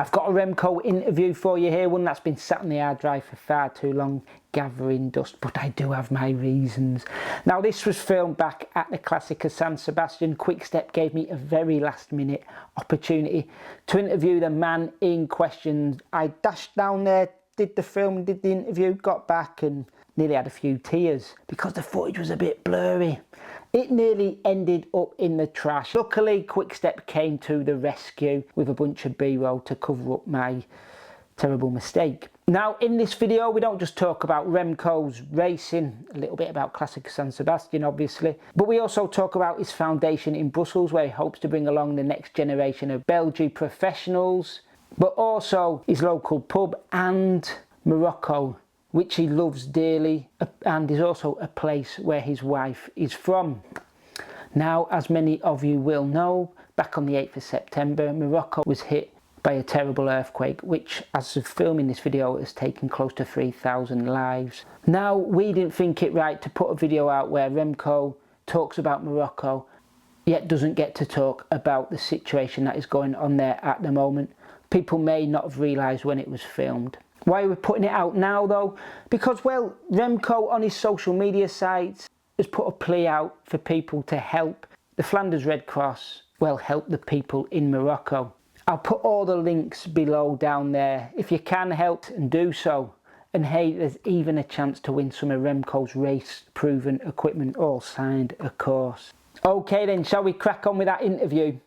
I've got a Remco interview for you here, one that's been sat on the hard drive for far too long, gathering dust, but I do have my reasons. Now, this was filmed back at the Classic of San Sebastian. Quickstep gave me a very last minute opportunity to interview the man in question. I dashed down there, did the film, did the interview, got back and nearly had a few tears because the footage was a bit blurry. It nearly ended up in the trash. Luckily, Quickstep came to the rescue with a bunch of B-roll to cover up my terrible mistake. Now, in this video, we don't just talk about Remco's racing, a little bit about Classic San Sebastian, obviously, but we also talk about his foundation in Brussels, where he hopes to bring along the next generation of Belgian professionals, but also his local pub and Morocco, which he loves dearly, and is also a place where his wife is from. Now, as many of you will know, back on the 8th of September, Morocco was hit by a terrible earthquake, which, as of filming this video, has taken close to 3,000 lives. Now, we didn't think it right to put a video out where Remco talks about Morocco, yet doesn't get to talk about the situation that is going on there at the moment. People may not have realised when it was filmed. Why are we putting it out now though? Because, well, Remco on his social media sites has put a plea out for people to help the Flanders Red Cross, well, help the people in Morocco. I'll put all the links below down there if you can help, and do so. And hey, there's even a chance to win some of Remco's race-proven equipment, all signed, of course. Okay then, shall we crack on with that interview?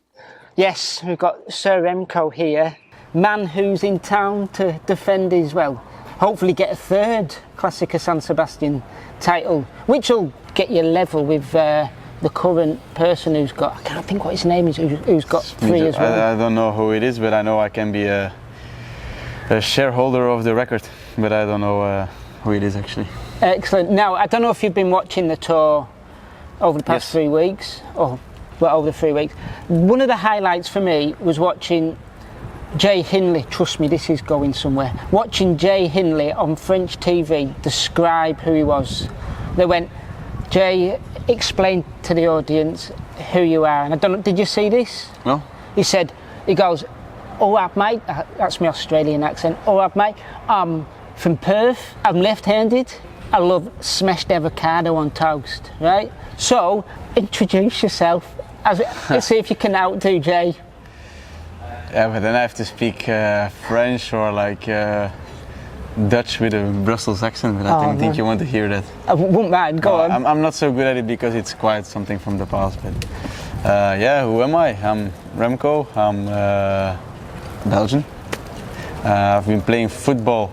Yes, we've got Sir Remco here. Man who's in town to defend his, well, hopefully get a third Classic of San Sebastian title, which will get you level with the current person who's got, I can't think what his name is, who's got three as well. I don't know who it is, but I know I can be a shareholder of the record, but I don't know who it is actually. Excellent. Now, I don't know if you've been watching the tour over the past 3 weeks, or well, over the 3 weeks. One of the highlights for me was watching Jay Hindley, trust me, this is going somewhere. Watching Jay Hindley on French TV describe who he was. They went, Jay, explain to the audience who you are. And I don't know, did you see this? No. He goes, all right, mate, that's my Australian accent. All right, mate, I'm from Perth, I'm left-handed. I love smashed avocado on toast, right? So, introduce yourself. Let's see if you can outdo Jay. Yeah, but then I have to speak French or like Dutch with a Brussels accent, but I don't think you want to hear that. I wouldn't mind, go on. I'm not so good at it because it's quite something from the past, but yeah, who am I? I'm Remco, I'm Belgian. I've been playing football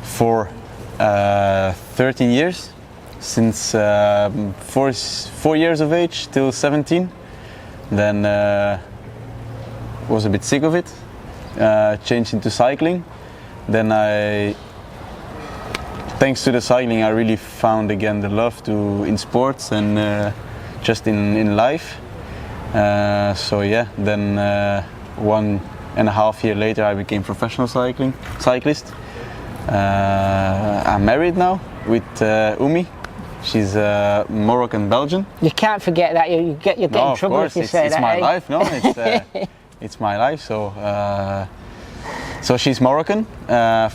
for 13 years, since 4 years of age till 17. Then was a bit sick of it, changed into cycling. Then thanks to the cycling, I really found again the love in sports and just in life. So yeah, then 1.5 years later I became professional cyclist. I'm married now with Umi. She's Moroccan Belgian. You can't forget that. You get in trouble if you say that. It's my life, no? It's my life. So she's Moroccan,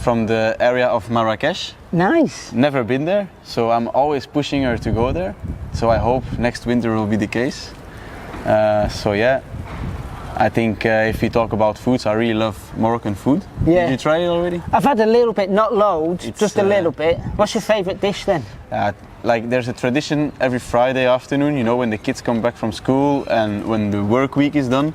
from the area of Marrakesh. Nice. Never been there, so I'm always pushing her to go there. So I hope next winter will be the case. So yeah, I think if we talk about foods, I really love Moroccan food. Yeah. Did you try it already? I've had a little bit, not loads, just a little bit. What's your favourite dish then? Like there's a tradition every Friday afternoon, you know, when the kids come back from school and when the work week is done,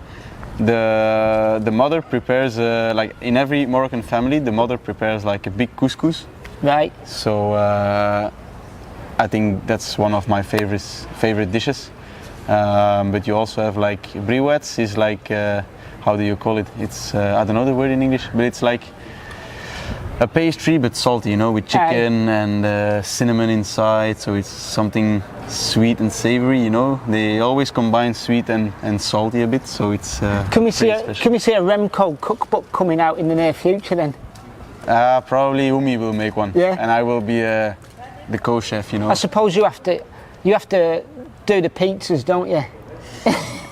the mother prepares, like in every Moroccan family, the mother prepares like a big couscous. Right. So I think that's one of my favorite dishes. But you also have like briouettes, is like, how do you call it? It's, I don't know the word in English, but it's like a pastry but salty, you know, with chicken and cinnamon inside, so it's something sweet and savory, you know. They always combine sweet and salty a bit, so it's Can we see a Remco cookbook coming out in the near future then? Probably Umi will make one, yeah, and I will be the co-chef, you know. I suppose you have to do the pizzas, don't you?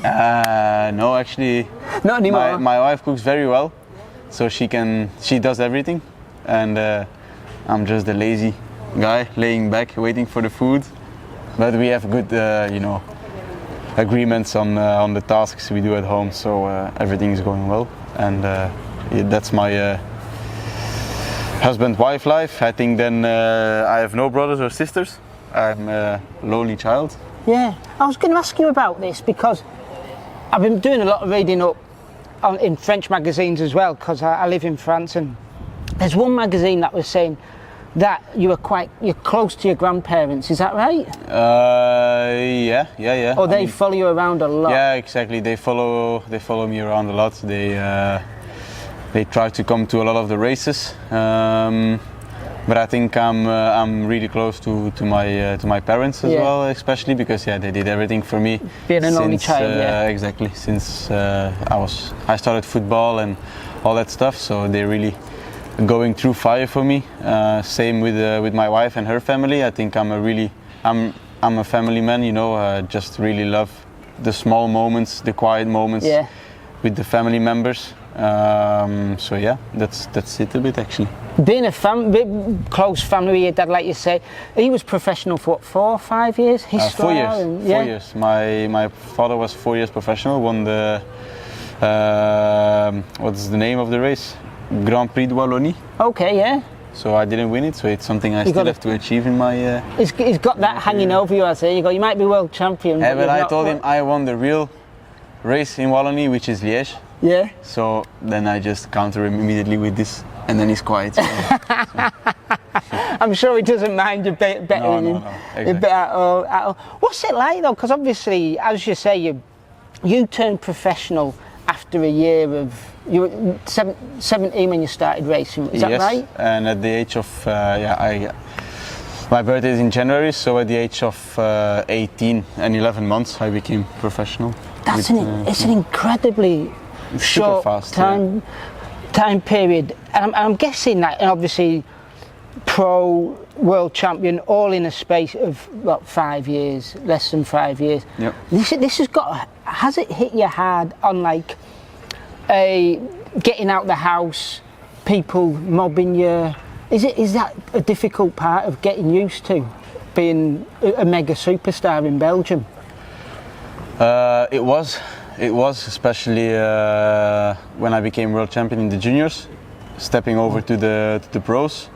No, actually, not anymore. My wife cooks very well. so she does everything, and I'm just the lazy guy laying back waiting for the food. But we have good, agreements on the tasks we do at home, so everything is going well, and that's my husband-wife life. I think then I have no brothers or sisters. I'm a lonely child. Yeah, I was going to ask you about this because I've been doing a lot of reading up in French magazines as well, because I live in France, and there's one magazine that was saying that you're close to your grandparents. Is that right? Yeah. Or they follow you around a lot. Yeah, exactly. They follow me around a lot. They try to come to a lot of the races. But I think I'm really close to my parents as well, especially because they did everything for me. Being an only child, exactly. Since I started football and all that stuff, so they're really going through fire for me. Same with my wife and her family. I think I'm a family man. Just really love the small moments, the quiet moments with the family members. So yeah, that's it a bit actually. Being a close family with your dad, like you say, he was professional for what, 4 or 5 years? 4 years. 4 years. My father was 4 years professional. Won the what's the name of the race? Grand Prix de Wallonie. Okay, yeah. So I didn't win it, so it's something I still have to achieve in my. He's got that hanging over you. I say, you might be world champion. Yeah, but I told him I won the real race in Wallonie, which is Liège. Yeah. So then I just counter him immediately with this, and then he's quiet. So. I'm sure he doesn't mind you bettering him. Exactly. At all. What's it like though? Because obviously, as you say, you turned professional after a year of. You were 17 when you started racing. Is that right? Yes, and at the age of my birthday is in January, so at the age of 18 and 11 months, I became professional. It's an incredibly short fast, time period, and I'm guessing that, and obviously pro, world champion, all in a space of what, 5 years, less than 5 years. Yep. This has it hit you hard on like getting out the house, people mobbing you? Is that a difficult part of getting used to being a mega superstar in Belgium? It was especially when I became world champion in the juniors, stepping over to the pros.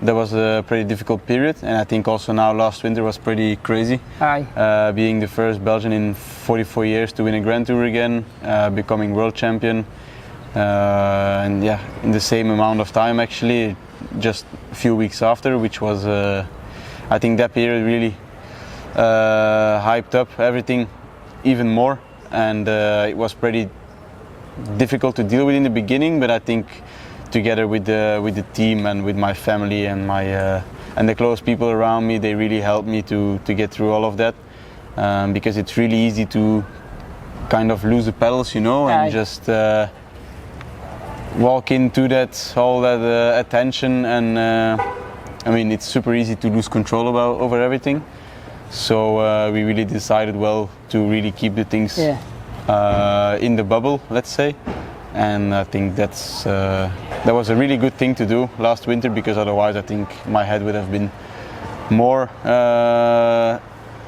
That was a pretty difficult period, and I think also now last winter was pretty crazy. Aye. Being the first Belgian in 44 years to win a Grand Tour again, becoming world champion, and in the same amount of time actually, just a few weeks after, which was I think that period really hyped up everything even more, and it was pretty difficult to deal with in the beginning, but I think together with the team and with my family and my and the close people around me, they really helped me to get through all of that, because it's really easy to kind of lose the pedals, and just walk into all that attention, and I mean, it's super easy to lose control over everything. So we really decided to really keep the things in the bubble, let's say, and I think that was a really good thing to do last winter, because otherwise I think my head would have been more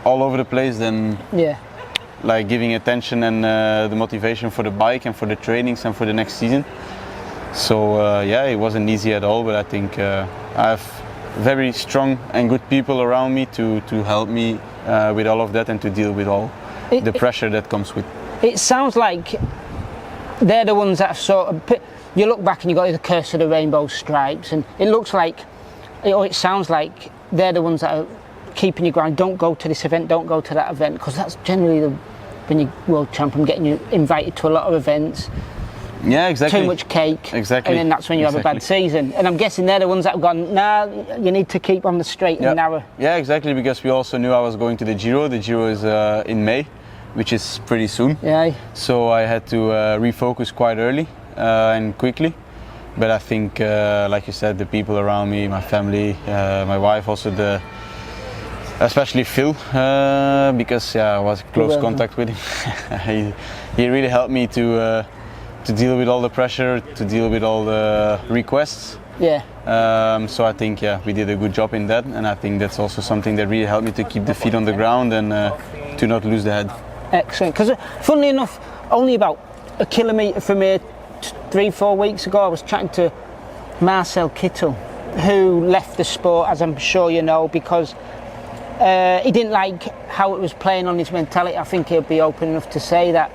all over the place than like giving attention and the motivation for the bike and for the trainings and for the next season. So it wasn't easy at all, but I think I have very strong and good people around me to help me with all of that and to deal with all the pressure that comes with. It sounds like they're the ones that have sort of, you look back and you've got the curse of the rainbow stripes, and it sounds like they're the ones that are keeping you grounded. Don't go to this event, don't go to that event, because that's generally when you're world champion, getting you invited to a lot of events. Yeah, exactly. Too much cake. Exactly. And then that's when you have a bad season. And I'm guessing they're the ones that have gone, nah, you need to keep on the straight and narrow. Yeah, exactly, because we also knew I was going to the Giro. The Giro is in May, which is pretty soon. Yeah. So I had to refocus quite early and quickly. But I think, like you said, the people around me, my family, my wife, also especially Phil, because I was in close contact with him. He really helped me to to deal with all the pressure, to deal with all the requests. Yeah. So I think we did a good job in that, and I think that's also something that really helped me to keep the feet on the ground and to not lose the head. Excellent. Because funnily enough, only about a kilometre from here, 3-4 weeks ago, I was chatting to Marcel Kittel, who left the sport, as I'm sure you know, because he didn't like how it was playing on his mentality. I think he'll be open enough to say that.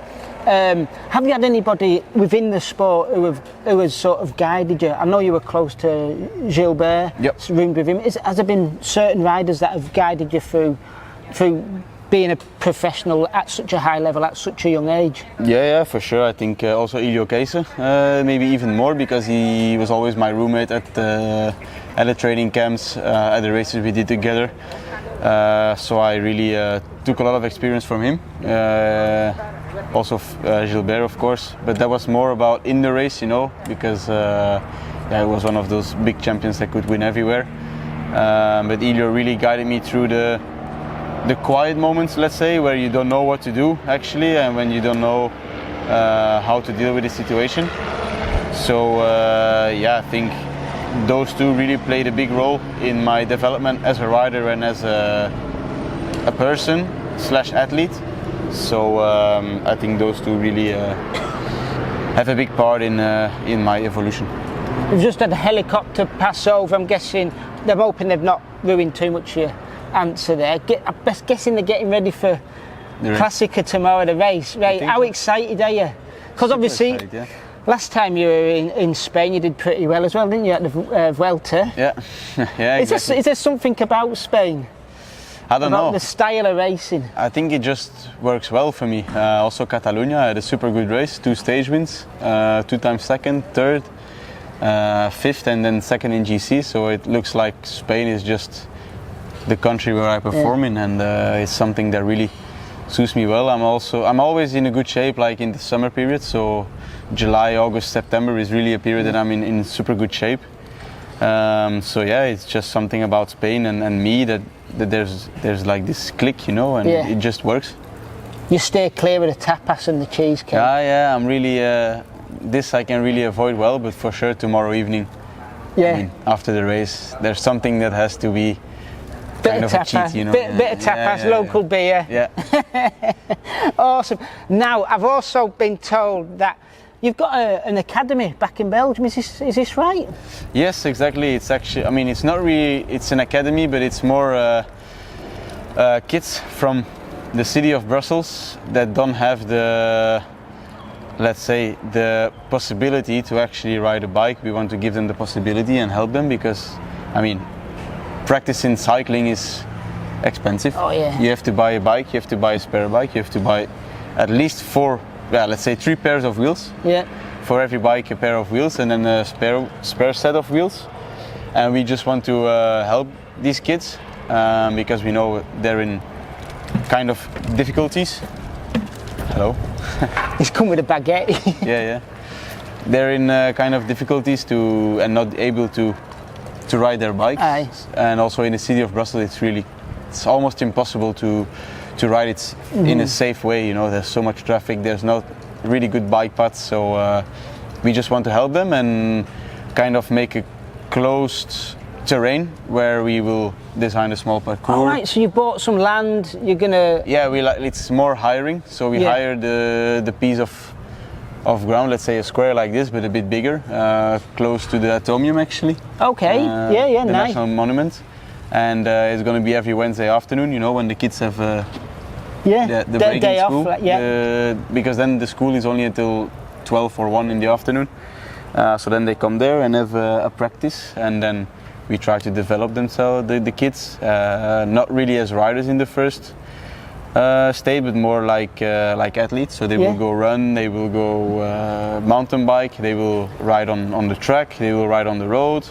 Have you had anybody within the sport who has sort of guided you? I know you were close to Gilbert, Yep. roomed with him. Has there been certain riders that have guided you through being a professional at such a high level at such a young age? Yeah, for sure. I think also Ilio Keese, maybe even more, because he was always my roommate at the training camps, at the races we did together. So I really took a lot of experience from him. Also Gilbert, of course, but that was more about in the race, you know, because he was one of those big champions that could win everywhere. But Ilio really guided me through the quiet moments, let's say, where you don't know what to do actually, and when you don't know how to deal with the situation. So I think those two really played a big role in my development as a rider and as a person / athlete. So I think those two really have a big part in my evolution. We've just had a helicopter pass over. I'm guessing, I'm hoping they've not ruined too much of your answer there. I'm guessing they're getting ready for Classica tomorrow, the race. Right? How excited are you? Because obviously, excited, yeah. Last time you were in Spain, you did pretty well as well, didn't you, at the Vuelta? Yeah, yeah. Exactly. Is there something about Spain? I don't know. The style of racing? I think it just works well for me. Also Catalonia, I had a super good race, 2 stage wins, 2 times second, third, 5th, and then second in GC. So it looks like Spain is just the country where I perform in, and it's something that really suits me well. I'm always in a good shape, like in the summer period. So July, August, September is really a period that I'm in super good shape. So yeah, it's just something about Spain and me that there's like this click, you know, and it just works. You stay clear of the tapas and the cheesecake. Yeah, I'm really this I can really avoid well, but for sure tomorrow evening, I mean, after the race, there's something that has to be kind of a cheat, you know. Bit of tapas, local beer. Yeah. Awesome. Now, I've also been told that you've got an academy back in Belgium. Is this right? Yes, exactly. It's actually, I mean, it's not really, it's an academy, but it's more kids from the city of Brussels that don't have the, let's say, the possibility to actually ride a bike. We want to give them the possibility and help them because, I mean, practicing cycling is expensive. Oh yeah. You have to buy a bike, you have to buy a spare bike, you have to buy at least 3 pairs of wheels. Yeah. For every bike, a pair of wheels, and then a spare set of wheels. And we just want to help these kids because we know they're in kind of difficulties. Hello. He's come with a baguette. Yeah. They're in kind of difficulties and not able to ride their bikes. Aye. And also in the city of Brussels, it's almost impossible to ride it in a safe way. You know, there's so much traffic. There's not really good bike paths. So we just want to help them and kind of make a closed terrain where we will design a small parcours. All right. So you bought some land. You're gonna. Yeah, it's more hiring. So we hired the piece of ground, let's say a square like this, but a bit bigger, close to the Atomium actually. Okay. The nice. National Monument, and it's going to be every Wednesday afternoon. You know, when the kids have the break day in school, off. because then the school is only until 12 or 1 in the afternoon. So then they come there and have a practice, and then we try to develop themselves, the kids, not really as riders in the first state, but more like athletes. So they will go run, they will go mountain bike, they will ride on the track, they will ride on the road.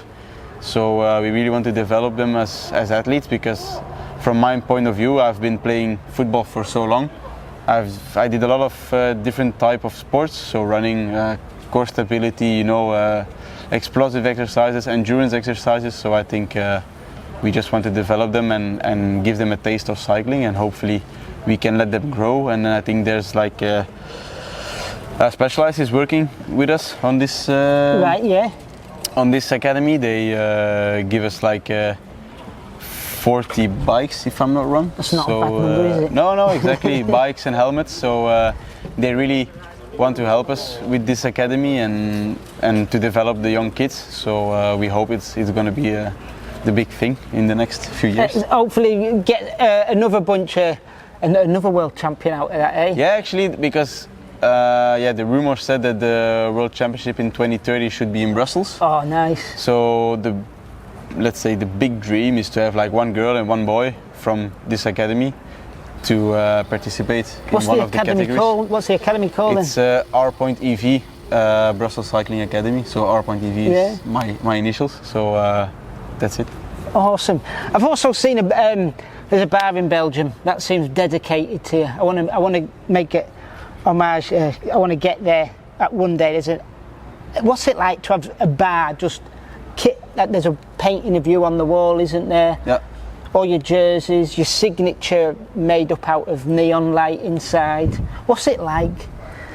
So we really want to develop them as athletes, because from my point of view, I've been playing football for so long. I did a lot of different type of sports, so running, core stability, you know, explosive exercises, endurance exercises. So I think we just want to develop them and give them a taste of cycling, and hopefully we can let them grow. And I think there's like Specialized is working with us on this. Right, yeah. On this academy, they give us like 40 bikes, if I'm not wrong. That's not a bad number, is it? No, exactly. Bikes and helmets. So they really want to help us with this academy and to develop the young kids. So we hope it's going to be the big thing in the next few years. Hopefully get another bunch of, another world champion out of that, eh? Yeah, actually, because the rumor said that the World Championship in 2030 should be in Brussels. Oh, nice. So let's say the big dream is to have like one girl and one boy from this academy to participate in one of the categories. What's the academy called? It's R.EV, Brussels Cycling Academy. So R.EV is my initials. So that's it. Awesome. I've also seen there's a bar in Belgium that seems dedicated to you. I want to make it homage. I want to get there at one day. What's it like to have a bar just that there's a painting of you on the wall, isn't there? Yeah. All your jerseys, your signature made up out of neon light inside. What's it like?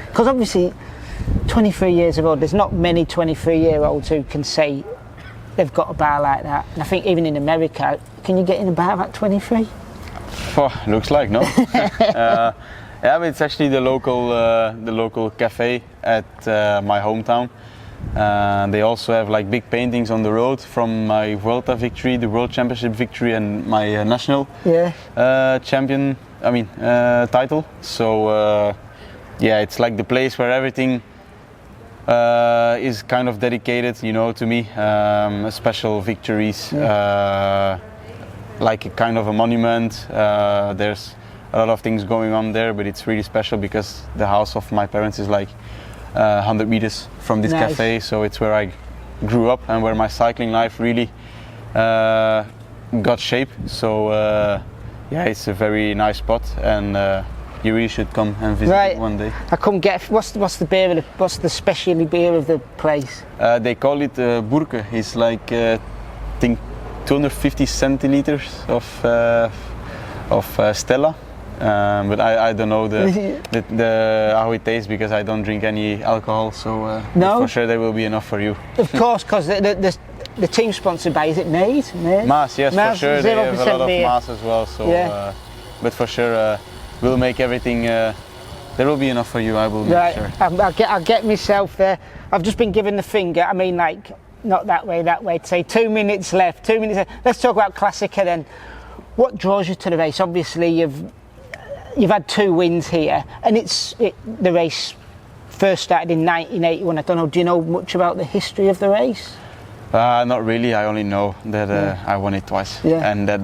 Because obviously 23 years old, there's not many 23-year-olds who can say they've got a bar like that. And I think even in America, can you get in a bar at 23? Oh, looks like, no? Yeah, but it's actually the local cafe at my hometown. They also have like big paintings on the road from my Vuelta victory, the World Championship victory, and my national champion. Title. So it's like the place where everything is kind of dedicated, to me. Special victories, like a kind of a monument. There's a lot of things going on there, but it's really special because the house of my parents is like 100 meters from this cafe, so it's where I grew up and where my cycling life really got shape. So it's a very nice spot, and you really should come and visit it one day. I come get. What's the what's the specialty beer of the place? They call it Burke. It's like I think 250 centiliters of Stella. But I don't know how it tastes because I don't drink any alcohol, so for sure there will be enough for you. Of course, because the team sponsored by, is it Maize? Mass, yes, Mass, for sure. They have a lot of beer. Mass as well, so but for sure we'll make everything. There will be enough for you, I will make sure. I'll get myself there. I've just been given the finger. I mean, like, not that way. Say 2 minutes left. 2 minutes left. Let's talk about Classica then. What draws you to the race? Obviously, you've had 2 wins here, and the race first started in 1981. I don't know, do you know much about the history of the race? Not really. I only know that I won it twice, and that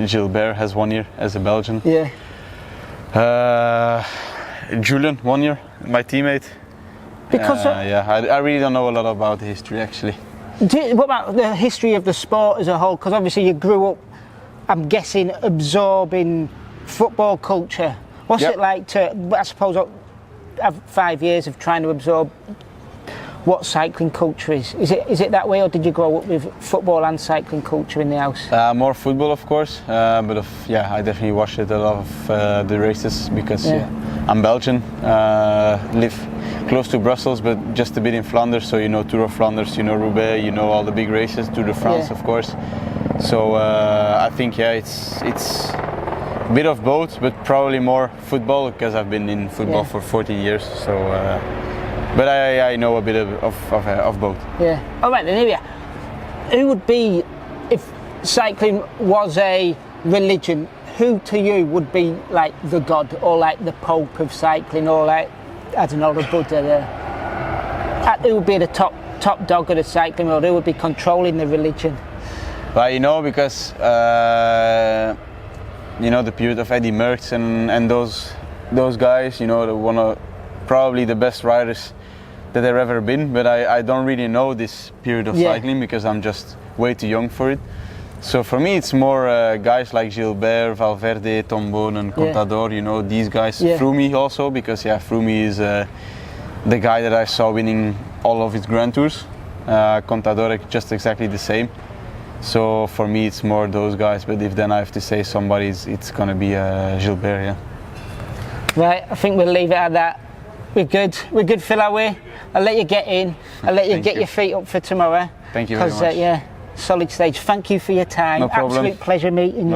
Gilbert has 1 year as a Belgian. Yeah. Julian 1 year, my teammate. Because I really don't know a lot about the history actually. What about the history of the sport as a whole? Because obviously you grew up, I'm guessing, absorbing football culture. What's it like to, I suppose, have 5 years of trying to absorb what cycling culture is? Is it that way, or did you grow up with football and cycling culture in the house? More football, of course, but I definitely watched a lot of the races because I'm Belgian, live close to Brussels, but just a bit in Flanders, so Tour of Flanders, Roubaix, all the big races, Tour de France, of course. So I think it's a bit of both, but probably more football because I've been in football for 40 years. So, but I know a bit of both. Yeah. All right, then here we are. Who would be, if cycling was a religion, who to you would be like the god, or like the Pope of cycling, or like, I don't know, the Buddha? Who would be the top dog of the cycling world? Who would be controlling the religion? Well, because the period of Eddy Merckx and those guys, they're probably the best riders that there ever been. But I don't really know this period of cycling because I'm just way too young for it. So for me, it's more guys like Gilbert, Valverde, Tom Boonen, Contador. These guys. Froome also, because Froome is the guy that I saw winning all of his Grand Tours. Contador just exactly the same. So for me, it's more those guys. But if then I have to say somebody, it's gonna be Gilbert. Right, I think we'll leave it at that. We're good, Phil, are we? I'll let you get in. I'll let you Thank get you. your feet up for tomorrow. Thank you very much. Yeah, solid stage. Thank you for your time. No problem. Absolute pleasure meeting you.